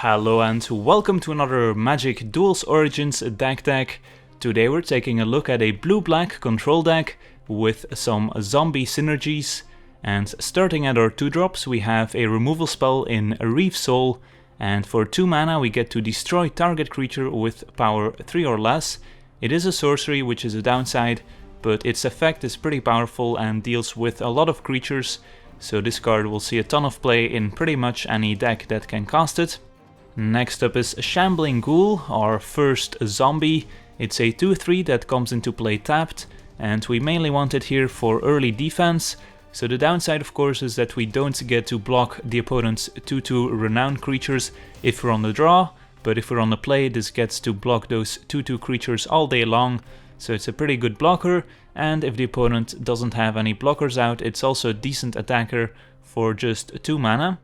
Hello and welcome to another Magic Duels Origins deck. Today we're taking a look at a blue-black control deck with some zombie synergies. And starting at our 2-drops we have a removal spell in Reef Soul, and for 2 mana we get to destroy target creature with power 3 or less. It is a sorcery, which is a downside, but its effect is pretty powerful and deals with a lot of creatures, so this card will see a ton of play in pretty much any deck that can cast it. Next up is Shambling Ghoul, our first zombie. It's a 2/3 that comes into play tapped, and we mainly want it here for early defense. So the downside of course is that we don't get to block the opponent's 2/2 renowned creatures if we're on the draw, but if we're on the play this gets to block those 2/2 creatures all day long, so it's a pretty good blocker. And if the opponent doesn't have any blockers out, it's also a decent attacker for just 2 mana.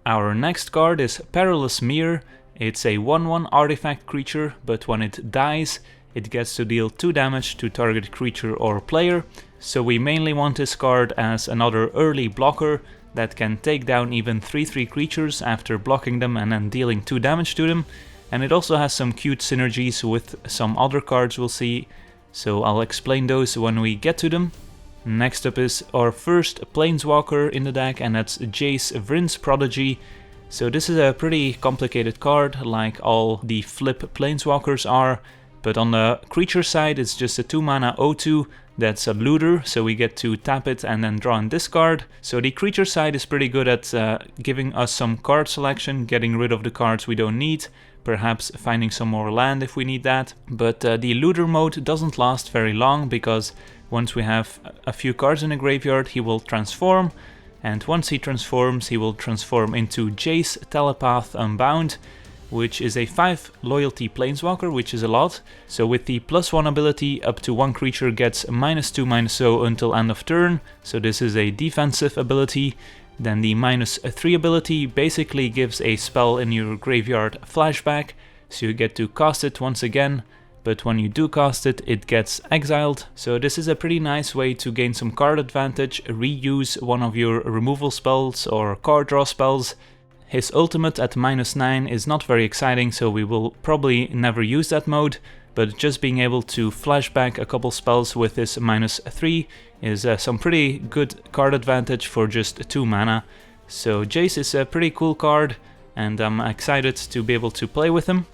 Our next card is Perilous Mere. It's a 1/1 artifact creature, but when it dies, it gets to deal 2 damage to target creature or player. So we mainly want this card as another early blocker that can take down even 3/3 creatures after blocking them and then dealing 2 damage to them. And it also has some cute synergies with some other cards we'll see, so I'll explain those when we get to them. Next up is our first Planeswalker in the deck, and that's Jace Vryn's Prodigy. So this is a pretty complicated card, like all the flip Planeswalkers are, but on the creature side it's just a 2 mana 0/2 that's a looter, so we get to tap it and then draw and discard. So the creature side is pretty good at giving us some card selection, getting rid of the cards we don't need, perhaps finding some more land if we need that. But the looter mode doesn't last very long, because once we have a few cards in the graveyard he will transform, and once he transforms he will transform into Jace Telepath Unbound, which is a 5 loyalty planeswalker, which is a lot. So with the +1 ability, up to 1 creature gets -2/-0 until end of turn, so this is a defensive ability. Then the -3 ability basically gives a spell in your graveyard flashback, so you get to cast it once again, but when you do cast it, it gets exiled. So this is a pretty nice way to gain some card advantage, reuse one of your removal spells or card draw spells. His ultimate at -9 is not very exciting, so we will probably never use that mode, but just being able to flashback a couple spells with this -3 is some pretty good card advantage for just 2 mana. So Jace is a pretty cool card, and I'm excited to be able to play with him.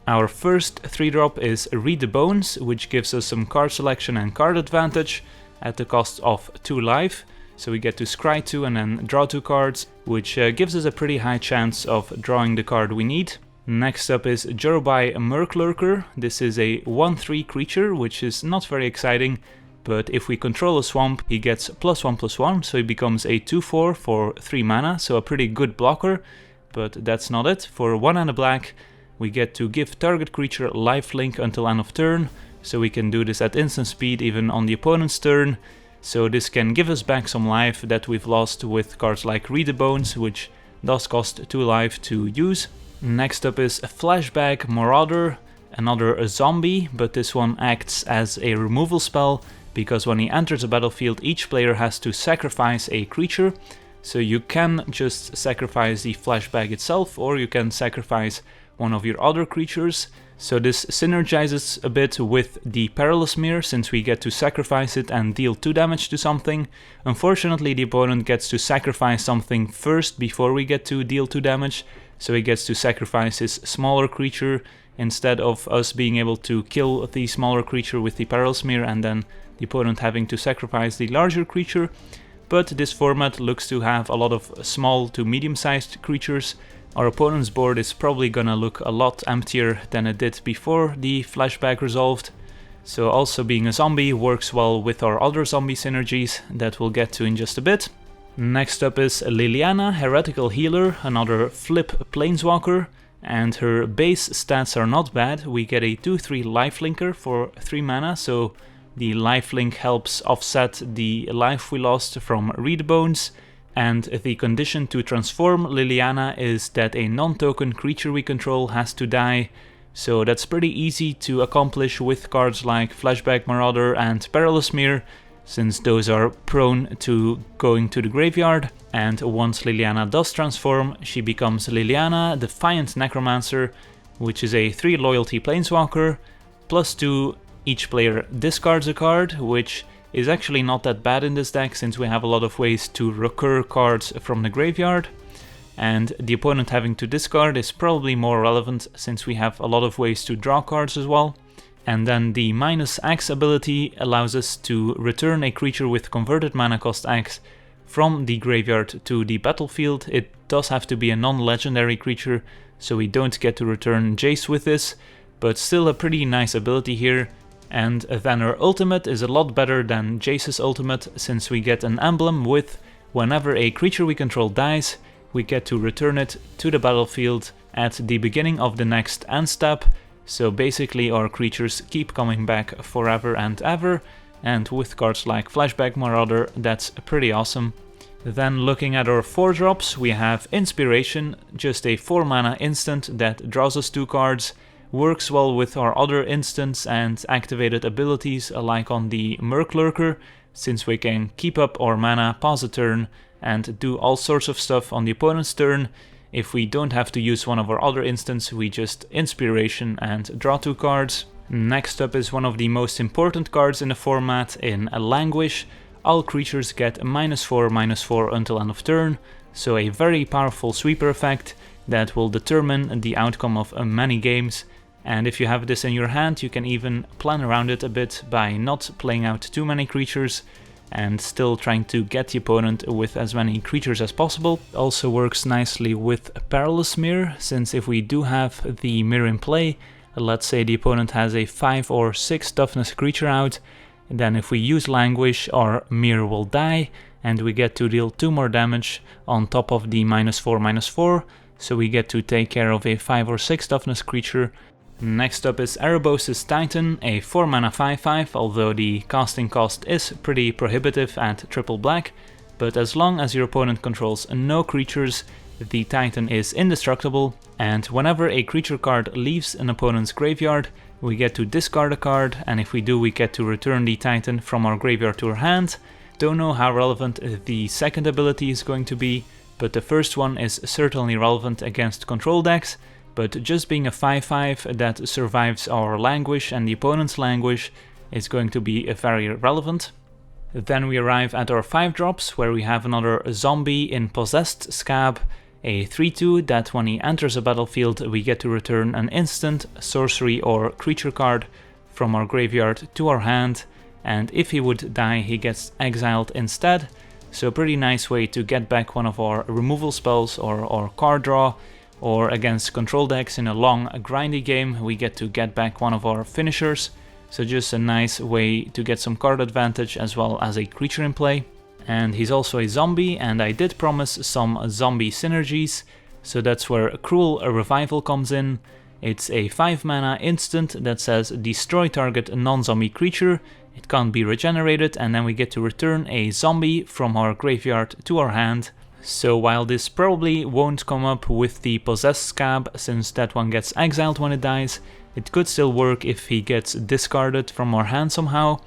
Our first 3-drop is Read the Bones, which gives us some card selection and card advantage at the cost of 2 life. So we get to scry 2 and then draw 2 cards, which gives us a pretty high chance of drawing the card we need. Next up is Jorubai Murklurker. This is a 1/3 creature, which is not very exciting, but if we control a swamp he gets +1/+1, so he becomes a 2/4 for 3 mana, so a pretty good blocker, but that's not it. For 1 and a black we get to give target creature lifelink until end of turn, so we can do this at instant speed even on the opponent's turn. So this can give us back some life that we've lost with cards like Read the Bones, which does cost 2 life to use. Next up is Flashback Marauder, another zombie, but this one acts as a removal spell, because when he enters the battlefield each player has to sacrifice a creature. So you can just sacrifice the flashback itself, or you can sacrifice one of your other creatures. So this synergizes a bit with the Perilous Mere, since we get to sacrifice it and deal 2 damage to something. Unfortunately the opponent gets to sacrifice something first before we get to deal 2 damage, so he gets to sacrifice his smaller creature instead of us being able to kill the smaller creature with the Perilous Mere and then the opponent having to sacrifice the larger creature. But this format looks to have a lot of small to medium-sized creatures. Our opponent's board is probably gonna look a lot emptier than it did before the flashback resolved. So also being a zombie works well with our other zombie synergies that we'll get to in just a bit. Next up is Liliana, Heretical Healer, another flip planeswalker, and her base stats are not bad. We get a 2/3 lifelinker for 3 mana, so the lifelink helps offset the life we lost from Read Bones. And the condition to transform Liliana is that a non-token creature we control has to die, so that's pretty easy to accomplish with cards like Flashback Marauder and Perilous Mere. since those are prone to going to the graveyard. And once Liliana does transform, she becomes Liliana, Defiant Necromancer, which is a 3 loyalty planeswalker, +2 each player discards a card, which is actually not that bad in this deck since we have a lot of ways to recur cards from the graveyard. And the opponent having to discard is probably more relevant since we have a lot of ways to draw cards as well. And then the -X ability allows us to return a creature with converted mana cost X from the graveyard to the battlefield. It does have to be a non-legendary creature, so we don't get to return Jace with this, but still a pretty nice ability here. And then our ultimate is a lot better than Jace's ultimate, since we get an emblem with whenever a creature we control dies, we get to return it to the battlefield at the beginning of the next end step. So basically our creatures keep coming back forever and ever, and with cards like Flashback Marauder, that's pretty awesome. Then looking at our 4-drops, we have Inspiration, just a 4 mana instant that draws us 2 cards, works well with our other instants and activated abilities like on the Murklurker, since we can keep up our mana, pause a turn, and do all sorts of stuff on the opponent's turn. If we don't have to use one of our other instants, we just Inspiration and draw 2 cards. Next up is one of the most important cards in the format, in Languish. All creatures get -4/-4 until end of turn, so a very powerful sweeper effect that will determine the outcome of many games. And if you have this in your hand, you can even plan around it a bit by not playing out too many creatures and still trying to get the opponent with as many creatures as possible. Also works nicely with Perilous Mere, since if we do have the mirror in play, let's say the opponent has a 5 or 6 toughness creature out, then if we use Languish, our mirror will die, and we get to deal 2 more damage on top of the -4/-4, so we get to take care of a 5 or 6 toughness creature. Next up is Erebos' Titan, a 4 mana 5/5, although the casting cost is pretty prohibitive at triple black, but as long as your opponent controls no creatures, the Titan is indestructible, and whenever a creature card leaves an opponent's graveyard, we get to discard a card, and if we do, we get to return the Titan from our graveyard to our hand. Don't know how relevant the second ability is going to be, but the first one is certainly relevant against control decks. But just being a 5/5 that survives our Languish and the opponent's Languish is going to be very relevant. Then we arrive at our 5-drops, where we have another zombie in Possessed Scab, a 3/2 that when he enters a battlefield we get to return an instant, sorcery or creature card from our graveyard to our hand, and if he would die he gets exiled instead. So a pretty nice way to get back one of our removal spells or card draw, or against control decks in a long grindy game we get to get back one of our finishers. So just a nice way to get some card advantage as well as a creature in play. And he's also a zombie, and I did promise some zombie synergies, so that's where Cruel Revival comes in. It's a 5 mana instant that says destroy target non-zombie creature, it can't be regenerated, and then we get to return a zombie from our graveyard to our hand. So while this probably won't come up with the Possessed Scab, since that one gets exiled when it dies, it could still work if he gets discarded from our hand somehow.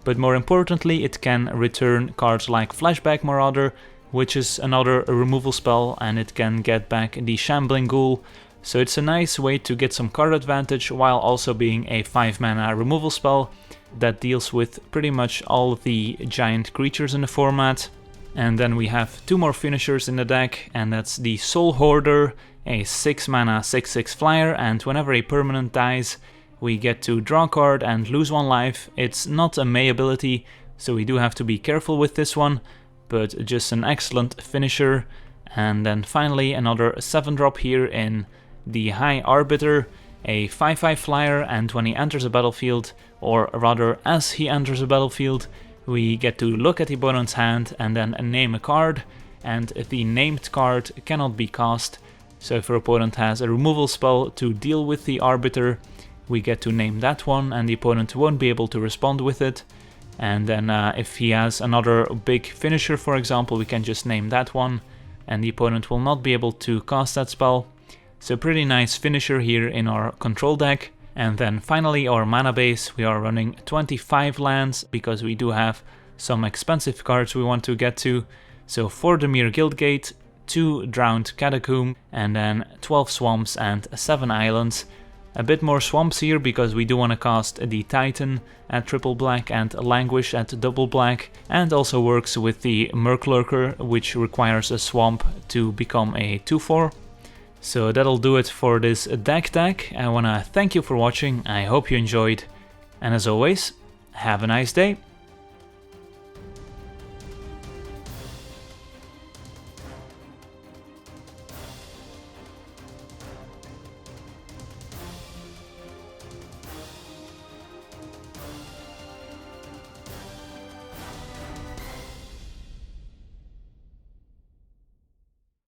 But more importantly, it can return cards like Flashback Marauder, which is another removal spell, and it can get back the Shambling Ghoul. So it's a nice way to get some card advantage while also being a 5 mana removal spell that deals with pretty much all of the giant creatures in the format. And then we have 2 more finishers in the deck, and that's the Soul Hoarder, a 6 mana 6/6 flyer, and whenever a permanent dies, we get to draw a card and lose 1 life. It's not a May ability, so we do have to be careful with this one, but just an excellent finisher. And then finally another 7-drop here in the High Arbiter, a 5/5 flyer, and when he enters a battlefield, or rather as he enters a battlefield, we get to look at the opponent's hand and then name a card, and the named card cannot be cast. So if our opponent has a removal spell to deal with the Arbiter, we get to name that one and the opponent won't be able to respond with it. And then if he has another big finisher, for example, we can just name that one and the opponent will not be able to cast that spell. So pretty nice finisher here in our control deck. And then finally our mana base, we are running 25 lands because we do have some expensive cards we want to get to. So 4 Dimir Guildgate, 2 Drowned Catacomb, and then 12 Swamps and 7 Islands. A bit more swamps here because we do want to cast the Titan at triple black and Languish at double black, and also works with the Murklurker, which requires a swamp to become a 2/4. So that'll do it for this deck tag. I want to thank you for watching, I hope you enjoyed, and as always, have a nice day.